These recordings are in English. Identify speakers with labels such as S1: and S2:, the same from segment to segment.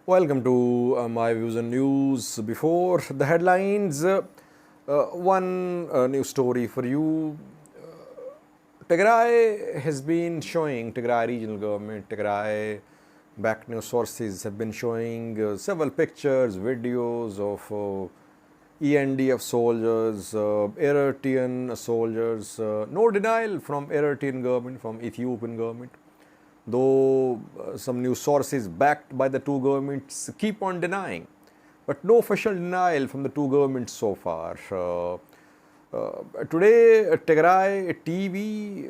S1: Welcome to my views and news. Before the headlines, one news story for you. Tigray has been showing, Tigray regional government, Tigray backed news sources have been showing several pictures, videos of ENDF soldiers, Eritrean soldiers. No denial from Eritrean government, from Ethiopian government, though some news sources backed by the two governments keep on denying, but no official denial from the two governments so far. Today, Tigray TV,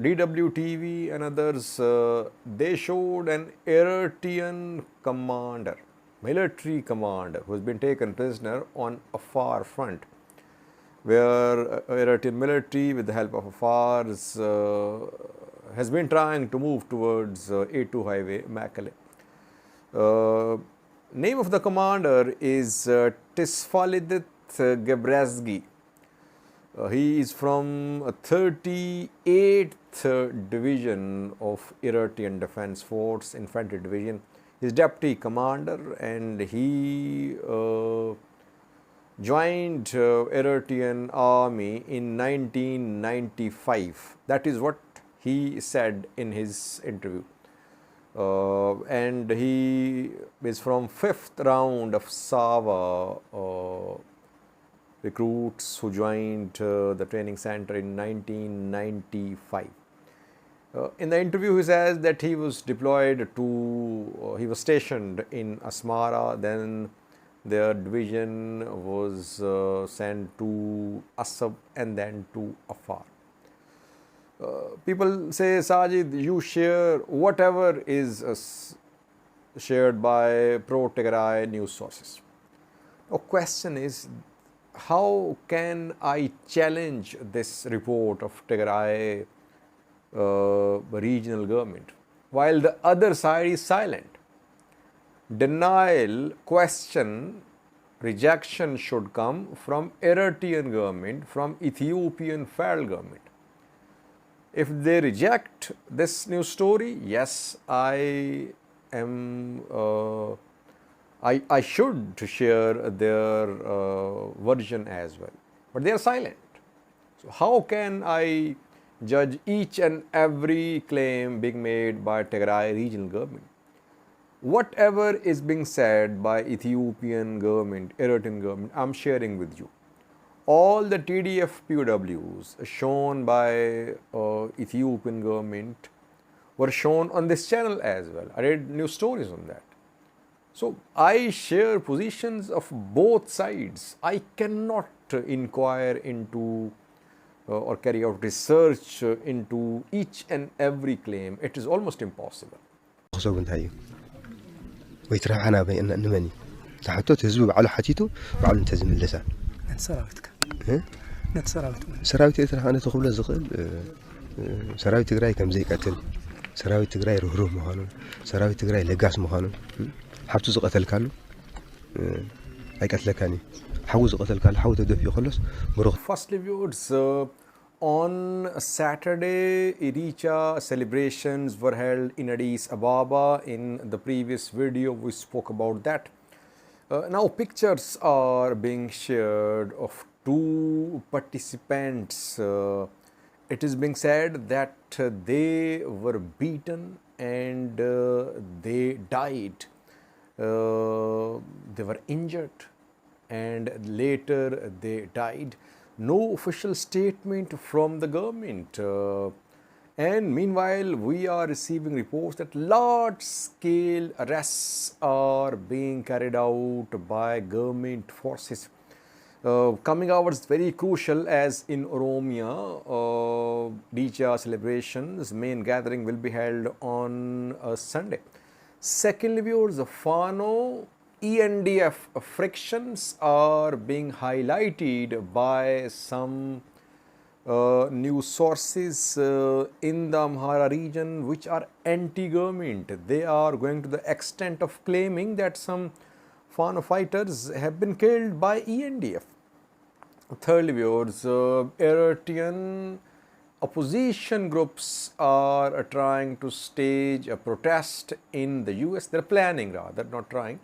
S1: DW TV and others, they showed an Eritrean commander, military commander, who has been taken prisoner on a far front, where Eritrean military, with the help of Afars, has been trying to move towards A2 highway, Mekelle. Name of the commander is Tisfalidit Gebrazgi. He is from 38th Division of Eritrean Defense Force, Infantry Division. He is deputy commander, and he joined Eritrean army in 1995. That is what he said in his interview. And he is from 5th round of Sava recruits who joined the training center in 1995. In the interview, he says that he was deployed to, he was stationed in Asmara, then their division was sent to Asab and then to Afar. People say, Sajid, you share whatever is shared by pro-Tigray news sources. The question is, how can I challenge this report of Tigray regional government while the other side is silent? Denial, question, rejection should come from Eritrean government, from Ethiopian federal government. If they reject this news story, yes, I am. I should share their version as well, but they are silent. So how can I judge each and every claim being made by Tigray regional government? Whatever is being said by Ethiopian government, Eritrean government, I am sharing with you. All the TDF POWs shown by Ethiopian government were shown on this channel as well. I read news stories on that. So I share positions of both sides. I cannot inquire into or carry out research into each and every claim. It is almost impossible.
S2: ويترحنا بين نمني تحطت هزبي بعلى حتيتو بعلى انتزم اللسان
S3: نتسراوتك
S2: سراويت يترحنا تقبل الزقل سراويت تجراي كم زي قتل سراويت تجراي روح مهانون سراويت تجراي لقاس مهانون حبت زقتل كانوا أي قتل كاني حوز قتل كان حوز تدفي خلص مرغ.
S1: Firstly, viewers, on Saturday, Irreechaa celebrations were held in Addis Ababa. In the previous video, we spoke about that. Now, pictures are being shared of two participants. It is being said that they were beaten and they died. They were injured and later they died. No official statement from the government. And meanwhile, we are receiving reports that large-scale arrests are being carried out by government forces. Coming hours very crucial, as in Oromia, Irreechaa celebrations, main gathering will be held on Sunday. Secondly, viewers, Fano ENDF frictions are being highlighted by some news sources in the Amhara region which are anti-government. They are going to the extent of claiming that some Fano fighters have been killed by ENDF. Thirdly, viewers, Eritrean opposition groups are trying to stage a protest in the US. They're planning, rather, not trying.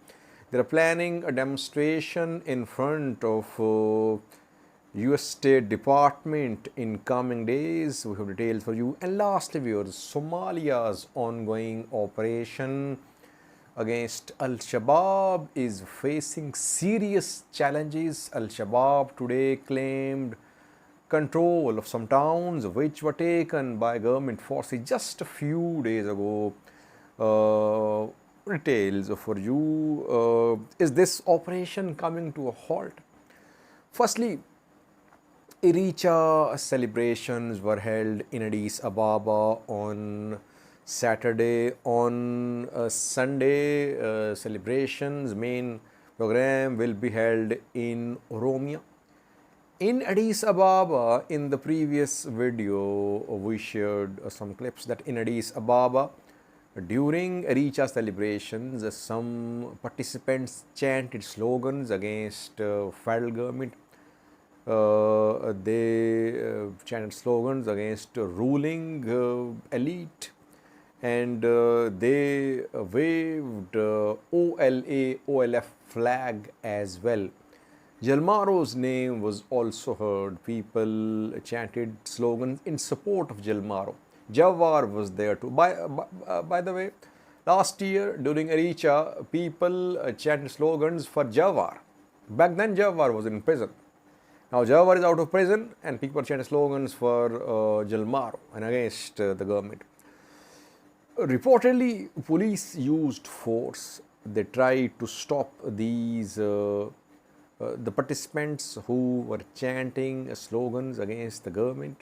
S1: They're planning a demonstration in front of US State Department in coming days. We have details for you. And lastly, viewers, Somalia's ongoing operation against Al-Shabaab is facing serious challenges. Al-Shabaab today claimed control of some towns which were taken by government forces just a few days ago. Details for you. Is this operation coming to a halt? Firstly, Irreechaa celebrations were held in Addis Ababa on Saturday. On Sunday, celebrations main program will be held in Oromia. In Addis Ababa, in the previous video, we shared some clips that in Addis Ababa, during Irreechaa celebrations, some participants chanted slogans against federal government. They chanted slogans against ruling elite, and they waved OLA, OLF flag as well. Jalmaro's name was also heard. People chanted slogans in support of Jalmaro. Jawar was there too. By the way, last year during Irreechaa, people chanted slogans for Jawar. Back then, Jawar was in prison. Now, Jawar is out of prison, and people chanted slogans for Jalmaro and against the government. Reportedly, police used force. They tried to stop these the participants who were chanting slogans against the government,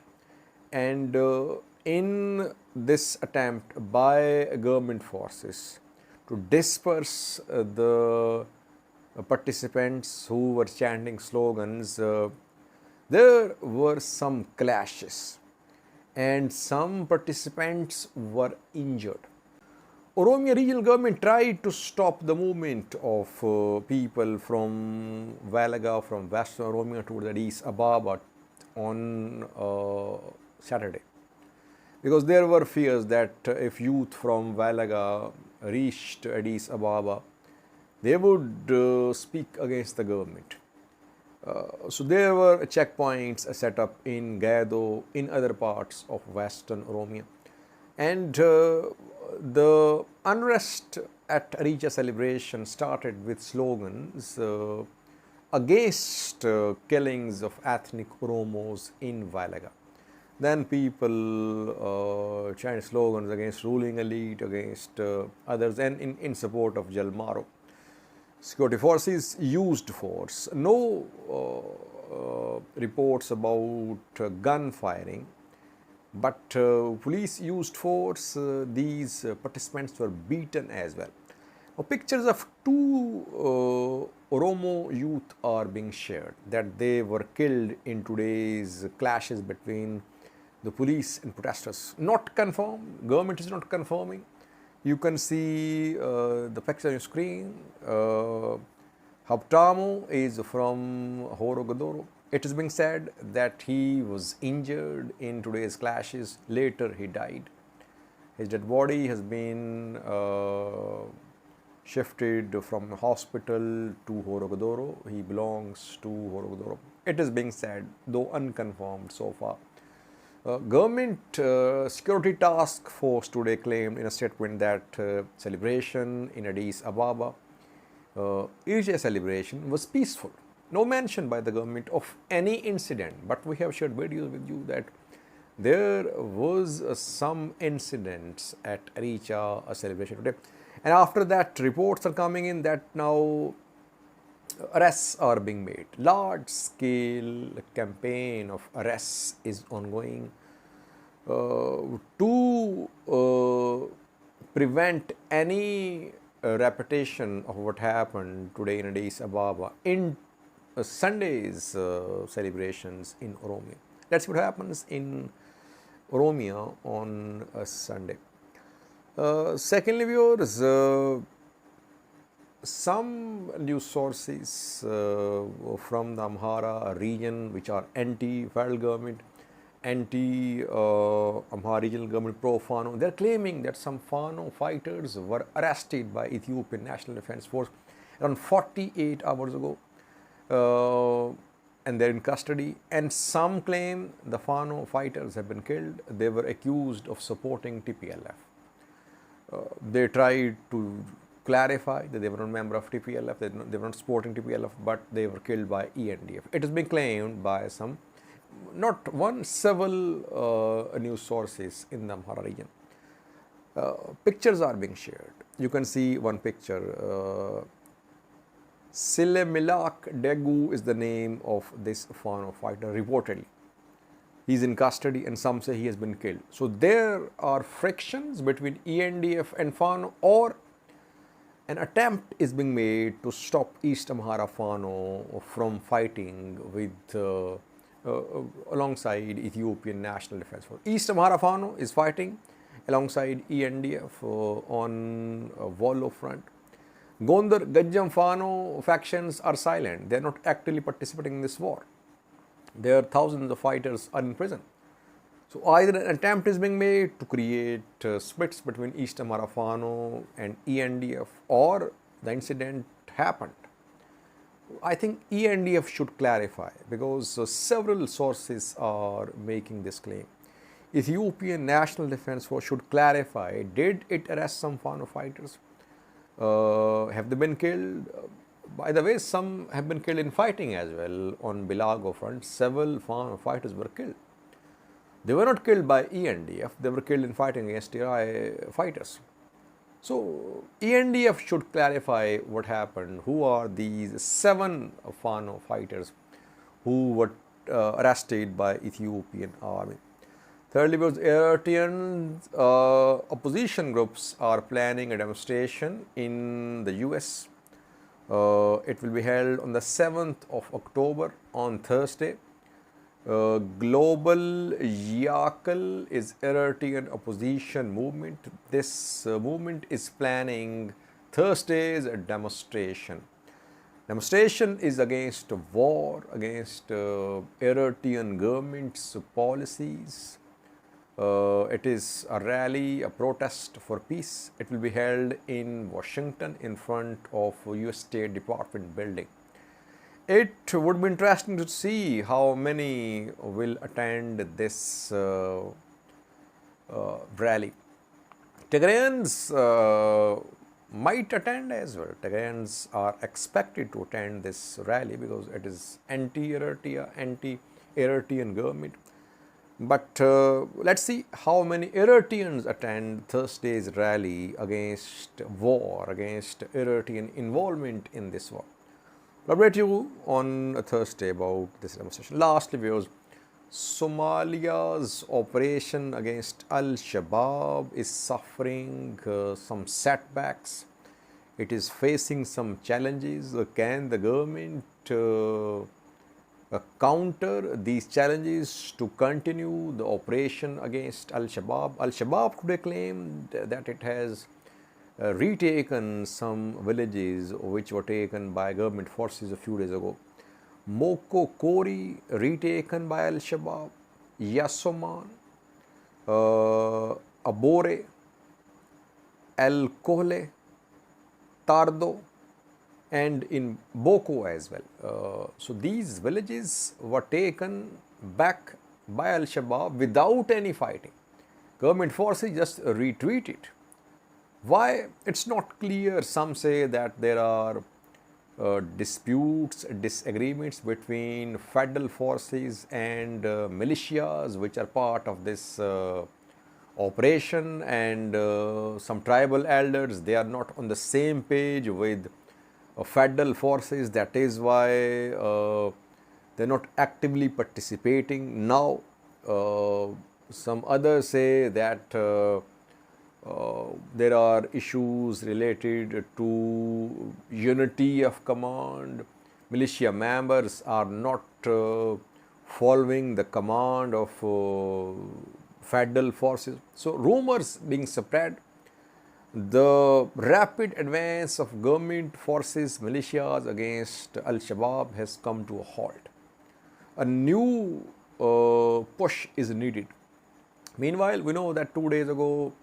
S1: and in this attempt by government forces to disperse the participants who were chanting slogans, there were some clashes and some participants were injured. Oromia regional government tried to stop the movement of people from Valaga, from Western Oromia towards Addis Ababa on Saturday, because there were fears that if youth from Valaga reached Addis Ababa, they would speak against the government. So there were checkpoints set up in Gado, in other parts of Western Oromia, and the unrest at Irreechaa celebration started with slogans against killings of ethnic Oromos in Valaga. Then people chanted slogans against ruling elite, against others, and in support of Jalmaro. Security forces used force. No reports about gun firing, but police used force. These participants were beaten as well. Now, pictures of two Oromo youth are being shared that they were killed in today's clashes between the police and protesters. Not confirmed. Government is not confirming. You can see the picture on your screen. Haptamo is from Horogodoro. It is being said that he was injured in today's clashes. Later, he died. His dead body has been shifted from hospital to Horogodoro. He belongs to Horogodoro. It is being said, though unconfirmed so far. Government Security Task Force today claimed in a statement that celebration in Addis Ababa, Irreechaa celebration, was peaceful. No mention by the government of any incident, but we have shared videos with you that there was some incidents at Irreechaa celebration today. And after that, reports are coming in that now arrests are being made. Large scale campaign of arrests is ongoing to prevent any repetition of what happened today in Addis Ababa in Sunday's celebrations in Oromia. That's what happens in Oromia on Sunday. Secondly, viewers, some news sources from the Amhara region, which are anti-federal government, anti-Amhara regional government pro-Fano. They are claiming that some Fano fighters were arrested by Ethiopian National Defense Force around 48 hours ago, and they're in custody. And some claim the Fano fighters have been killed. They were accused of supporting TPLF. They tried to clarify that they were not a member of TPLF, they were not supporting TPLF, but they were killed by ENDF. It has been claimed by some, not one, several news sources in the Amhara region. Pictures are being shared. You can see one picture. Silemilak Degu is the name of this Fano fighter, reportedly. He is in custody and some say he has been killed. So there are frictions between ENDF and Fano, or an attempt is being made to stop East Amhara Fano from fighting with alongside Ethiopian National Defense Force. East Amhara Fano is fighting alongside ENDF on Wollo front. Gondar Gajjam Fano factions are silent. They are not actively participating in this war. There are thousands of fighters are in prison. So either an attempt is being made to create splits between East Amhara Fano and ENDF, or the incident happened. I think ENDF should clarify, because several sources are making this claim. Ethiopian National Defense Force should clarify, did it arrest some Fano fighters? Have they been killed? By the way, some have been killed in fighting as well. On Bilago front, several Fano fighters were killed. They were not killed by ENDF, they were killed in fighting against Tigray fighters. So ENDF should clarify what happened. Who are these 7 Fano fighters who were arrested by Ethiopian army? Thirdly, because Eritrean opposition groups are planning a demonstration in the US. It will be held on the 7th of October, on Thursday. Global Yiakl is Eritrean opposition movement. This movement is planning Thursday's demonstration. Demonstration is against war, against Eritrean government's policies. It is a rally, a protest for peace. It will be held in Washington in front of US State Department building. It would be interesting to see how many will attend this rally. Tigrayans might attend as well. Tigrayans are expected to attend this rally because it is anti-Eritrea, anti-Eritrean government. But let's see how many Eritreans attend Thursday's rally against war, against Eritrean involvement in this war. I'll update you on a Thursday about this demonstration. Lastly, viewers, Somalia's operation against Al-Shabaab is suffering some setbacks. It is facing some challenges. Can the government counter these challenges to continue the operation against Al-Shabaab? Al-Shabaab today claimed that it has retaken some villages which were taken by government forces a few days ago. Moko Kori retaken by Al-Shabaab, Yasoman, Abore, El Kohle, Tardo, and in Boko as well. So these villages were taken back by Al-Shabaab without any fighting. Government forces just retreated. Why? It's not clear. Some say that there are disputes, disagreements between federal forces and militias which are part of this operation, and some tribal elders, they are not on the same page with federal forces. That is why they're not actively participating. Now some others say that there are issues related to unity of command. Militia members are not following the command of federal forces. So rumors being spread. The rapid advance of government forces, militias against Al-Shabaab has come to a halt. A new push is needed. Meanwhile, we know that 2 days ago,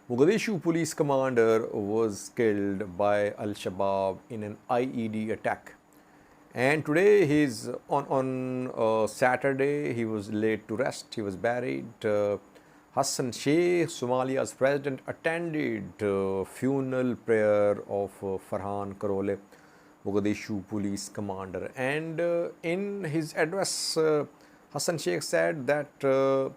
S1: Mogadishu police commander was killed by Al-Shabaab in an IED attack. And today he's on Saturday, he was laid to rest, he was buried. Hassan Sheikh, Somalia's president, attended funeral prayer of Farhan Karole, Mogadishu police commander. And in his address, Hassan Sheikh said that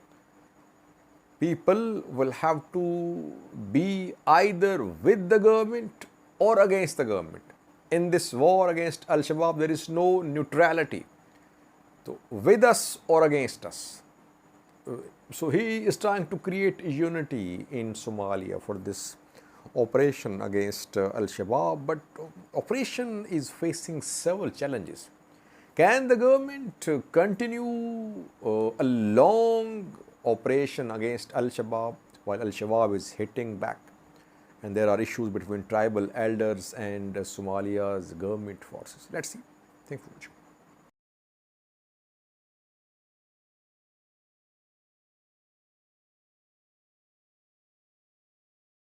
S1: people will have to be either with the government or against the government. In this war against Al-Shabaab, there is no neutrality. So, with us or against us. So, he is trying to create unity in Somalia for this operation against Al-Shabaab, but operation is facing several challenges. Can the government continue a long operation against Al-Shabaab while Al-Shabaab is hitting back? And there are issues between tribal elders and Somalia's government forces. Let's see. Thank you for watching.